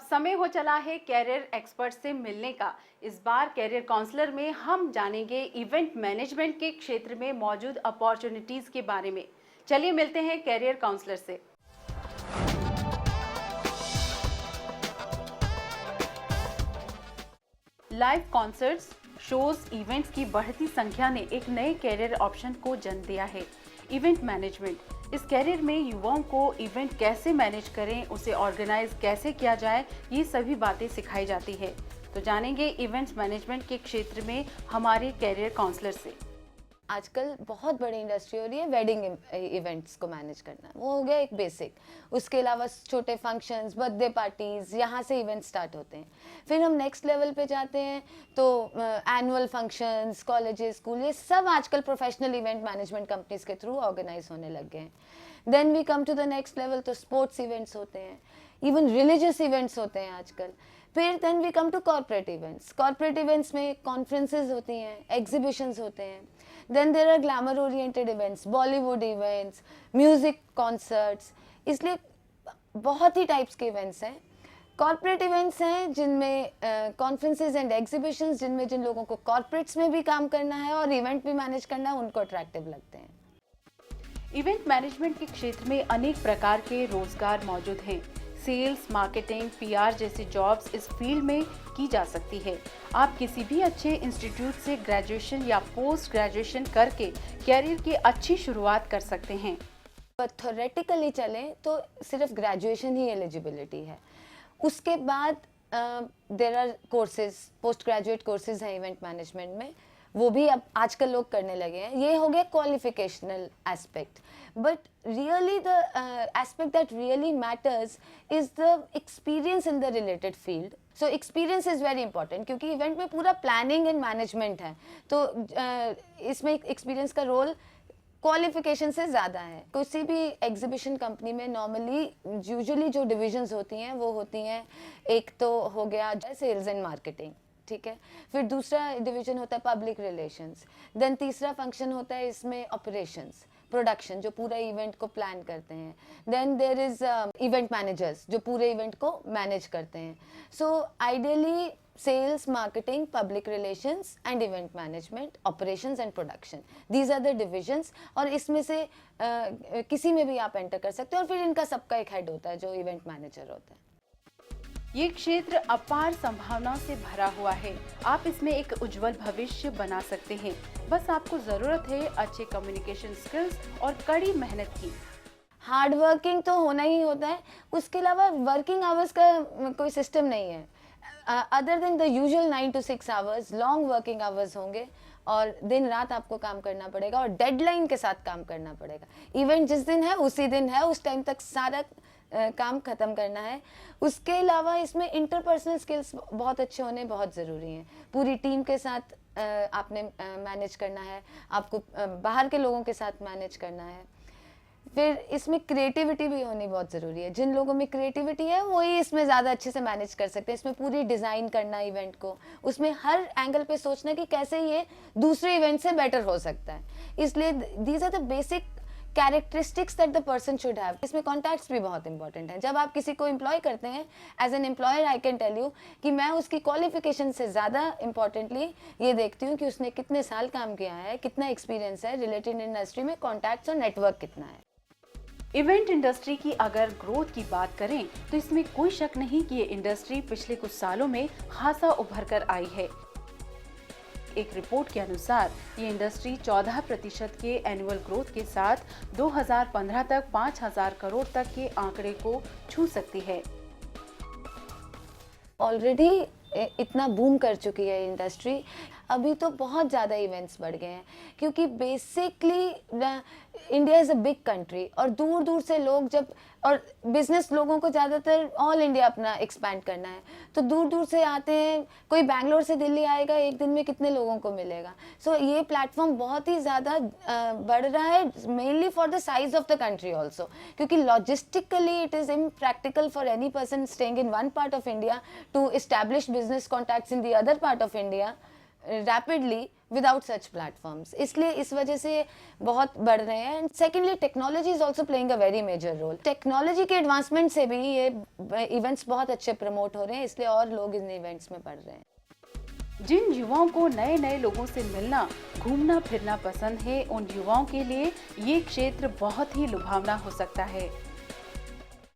समय हो चला है कैरियर एक्सपर्ट से मिलने का। इस बार कैरियर काउंसलर में हम जानेंगे इवेंट मैनेजमेंट के क्षेत्र में मौजूद अपॉर्चुनिटीज के बारे में। चलिए मिलते हैं कैरियर काउंसलर से। लाइव कॉन्सर्ट्स, शोज, इवेंट्स की बढ़ती संख्या ने एक नए कैरियर ऑप्शन को जन्म दिया है, इवेंट मैनेजमेंट। इस कैरियर में युवाओं को इवेंट कैसे मैनेज करें, उसे ऑर्गेनाइज कैसे किया जाए, ये सभी बातें सिखाई जाती है। तो जानेंगे इवेंट्स मैनेजमेंट के क्षेत्र में हमारे कैरियर काउंसलर से। आजकल बहुत बड़ी इंडस्ट्री हो रही है वेडिंग इवेंट्स को मैनेज करना। वो हो गया एक बेसिक। उसके अलावा छोटे फंक्शंस, बर्थडे पार्टीज़, यहाँ से इवेंट स्टार्ट होते हैं। फिर हम नेक्स्ट लेवल पे जाते हैं तो एनुअल फंक्शंस, कॉलेजेस, स्कूल, ये सब आजकल प्रोफेशनल इवेंट मैनेजमेंट कंपनीज के थ्रू ऑर्गेनाइज होने लग गए हैं। Then we come to the next level, तो स्पोर्ट्स इवेंट्स होते हैं, इवन रिलीजियस इवेंट्स होते हैं आजकल। फिर then we come to corporate events. Corporate events में कॉन्फ्रेंसेज होती हैं, एग्जीबिशंस होते हैं। Then there are glamour oriented events, Bollywood events, music concerts. इसलिए बहुत ही टाइप्स के इवेंट्स हैं। कॉर्पोरेट इवेंट्स हैं जिनमें कॉन्फ्रेंसेज एंड एग्जीबिशंस, जिनमें जिन लोगों को कॉर्पोरेट्स में भी काम करना है और इवेंट भी मैनेज करना है, उनको अट्रैक्टिव लगते हैं। इवेंट मैनेजमेंट के क्षेत्र में अनेक प्रकार के रोजगार मौजूद हैं। सेल्स, मार्केटिंग, पीआर जैसी जॉब्स इस फील्ड में की जा सकती है। आप किसी भी अच्छे इंस्टीट्यूट से ग्रेजुएशन या पोस्ट ग्रेजुएशन करके कैरियर की अच्छी शुरुआत कर सकते हैं। पर थ्योरेटिकली चलें तो सिर्फ ग्रेजुएशन ही एलिजिबिलिटी है। उसके बाद there are courses, post graduate courses हैं इवेंट मैनेजमेंट में, वो भी अब आजकल लोग करने लगे हैं। ये हो गया qualificational aspect, but really the aspect that really matters is the experience in the related field. So experience is very important, क्योंकि इवेंट में पूरा प्लानिंग एंड मैनेजमेंट है, तो इसमें एक्सपीरियंस का रोल क्वालिफिकेशन से ज़्यादा है। किसी भी एग्जीबिशन कंपनी में नॉर्मली यूजुअली जो डिविजन्स होती हैं वो होती हैं, एक तो हो गया सेल्स एंड मार्केटिंग, ठीक है। फिर दूसरा डिवीजन होता है पब्लिक रिलेशंस। देन तीसरा फंक्शन होता है इसमें ऑपरेशंस, प्रोडक्शन, जो पूरा इवेंट को प्लान करते हैं। Then there is event managers, जो पूरे इवेंट को मैनेज करते हैं। So ideally sales, marketing, public relations and event management, operations and production, these are the divisions. और इसमें से किसी में भी आप एंटर कर सकते हो, और फिर इनका सबका एक हेड होता है जो इवेंट मैनेजर होता है। ये क्षेत्र अपार संभावनाओं से भरा हुआ है। आप इसमें एक उज्जवल भविष्य बना सकते हैं। बस आपको जरूरत है अच्छे कम्युनिकेशन स्किल्स और कड़ी मेहनत की। हार्ड वर्किंग तो होना ही होता है, उसके अलावा वर्किंग आवर्स का कोई सिस्टम नहीं है। Other than the usual 9 to 6 hours, long working hours होंगे, और दिन रात आपको काम करना पड़ेगा और डेडलाइन के साथ काम करना पड़ेगा। इवेंट जिस दिन है उसी दिन है, उस टाइम तक सारा काम ख़त्म करना है। उसके अलावा इसमें इंटरपर्सनल स्किल्स बहुत अच्छे होने बहुत ज़रूरी हैं। पूरी टीम के साथ आपने मैनेज करना है, आपको बाहर के लोगों के साथ मैनेज करना है। फिर इसमें क्रिएटिविटी भी होनी बहुत ज़रूरी है। जिन लोगों में क्रिएटिविटी है वही इसमें ज़्यादा अच्छे से मैनेज कर सकते हैं। इसमें पूरी डिज़ाइन करना इवेंट को, उसमें हर एंगल पे सोचना कि कैसे ये दूसरे इवेंट से बेटर हो सकता है। इसलिए these are the basic characteristics that the person should have. इसमें कॉन्टैक्ट्स भी बहुत इंपॉर्टेंट हैं। जब आप किसी को एम्प्लॉय करते हैं, as an employer I can tell you कि मैं उसकी क्वालिफिकेशन से ज़्यादा इंपॉर्टेंटली ये देखती हूँ कि उसने कितने साल काम किया है, कितना एक्सपीरियंस है रिलेटेड इंडस्ट्री में, कॉन्टैक्ट्स और नेटवर्क कितना है। इवेंट इंडस्ट्री की अगर ग्रोथ की बात करें तो इसमें कोई शक नहीं कि ये इंडस्ट्री पिछले कुछ सालों में खासा उभर कर आई है। एक रिपोर्ट के अनुसार ये इंडस्ट्री 14% के एनुअल ग्रोथ के साथ 2015 तक 5,000 करोड़ तक के आंकड़े को छू सकती है। ऑलरेडी इतना बूम कर चुकी है इंडस्ट्री। अभी तो बहुत ज़्यादा इवेंट्स बढ़ गए हैं, क्योंकि basically India is a big country, और दूर दूर से लोग जब, और बिजनेस लोगों को ज़्यादातर ऑल इंडिया अपना एक्सपैंड करना है, तो दूर दूर से आते हैं। कोई बैंगलोर से दिल्ली आएगा, एक दिन में कितने लोगों को मिलेगा। सो ये प्लेटफॉर्म बहुत ही ज़्यादा बढ़ रहा है, mainly for the size of the country also, क्योंकि logistically it is impractical for any person staying in one part of India to establish business contacts in the other part of India rapidly without such platforms, इसलिए इस वजह से बहुत बढ़ रहे हैं। And secondly technology is also playing a very major role. Technology के advancement से भी ये इवेंट्स बहुत अच्छे प्रमोट हो रहे हैं, इसलिए और लोग इन इवेंट्स में पढ़ रहे हैं। जिन युवाओं को नए नए लोगों से मिलना, घूमना फिरना पसंद है, उन युवाओं के लिए ये क्षेत्र बहुत ही लुभावना हो सकता है।